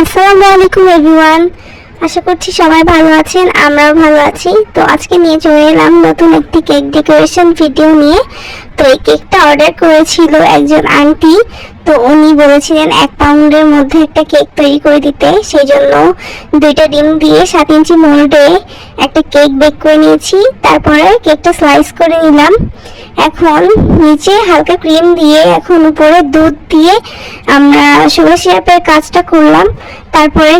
আসসালামু আলাইকুম এভরিওয়ান, আশা করছি সবাই ভালো আছেন। আমরাও ভালো আছি। তো আজকে নিয়ে চলে এলাম নতুন একটি কেক ডেকোরেশন ভিডিও নিয়ে। তো এই কেকটা অর্ডার করেছিল একজন আন্টি। তো উনি বলেছিলেন 1 পাউন্ডের মধ্যে একটা কেক তৈরি করে দিতে। সেই জন্য 2টা ডিম দিয়ে 7 ইঞ্চি মোল্ডে একটা কেক বেক করে নিয়েছি। তারপরে কেকটা স্লাইস করে নিলাম। এখন নিচে হালকা ক্রিম দিয়ে, এখন উপরে দুধ দিয়ে আমরা সুগার সিরাপের কাজটা করলাম। তারপরে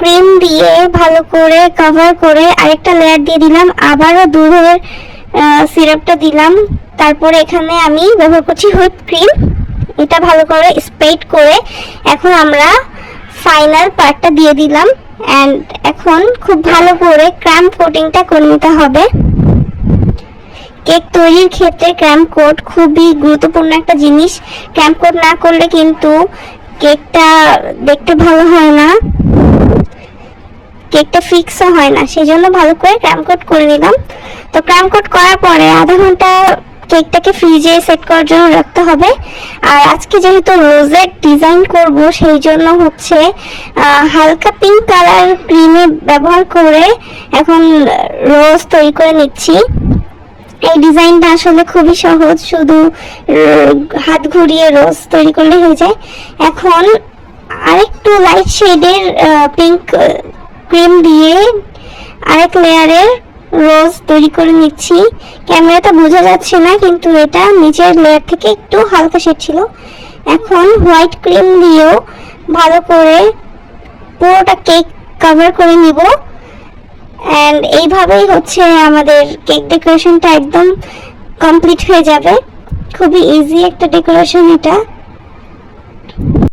ক্রিম দিয়ে ভালো করে কভার করে আরেকটা লেয়ার দিয়ে দিলাম, আবারও দুধের সিরাপটা দিলাম। তারপরে এখানে আমি ব্যবহার করছি হুইপ ক্রিম। এটা ভালো করে স্প্রেড করে এখন আমরা ফাইনাল পার্টটা দিয়ে দিলাম। অ্যান্ড এখন খুব ভালো করে ক্রাম কোটিংটা করে নিতে হবে। কেক তৈরির ক্ষেত্রে ক্রাম কোট খুবই গুরুত্বপূর্ণ একটা জিনিস। ক্রাম কোট না করলে কিন্তু কেকটা দেখতে ভালো হয় না, কেকটা ফিক্সও হয় না। সেই জন্য ভালো করে ক্রাম কোট করে নিলাম। তো ক্রাম কোট করার পরে আধা ঘন্টা কেকটাকে ফ্রিজে সেট করার জন্য রাখতে হবে। আর আজকে যেহেতু রোজেট ডিজাইন করব, সেই জন্য হচ্ছে হালকা পিঙ্ক কালার ক্রিমে ব্যবহার করে এখন রোজ তৈরি করে নিচ্ছি। এই ডিজাইনটা আসলে খুবই সহজ, শুধু হাত ঘুরিয়ে রোজ তৈরি করলে হয়ে যায়। এখন আরেকটু লাইট শেডের পিঙ্ক ক্রিম দিয়ে আরেক লেয়ারের রোজ তৈরি করে নিচ্ছি। ক্যামেরাটা বোঝা যাচ্ছে না, কিন্তু এটা নিচের লেয়ার থেকে একটু হালকা শেড ছিল। এখন হোয়াইট ক্রিম দিয়েও ভালো করে পুরোটা কেক কভার করে নিব। অ্যান্ড এইভাবেই হচ্ছে আমাদের কেক ডেকোরেশনটা একদম কমপ্লিট হয়ে যাবে। খুবই ইজি একটা ডেকোরেশন এটা।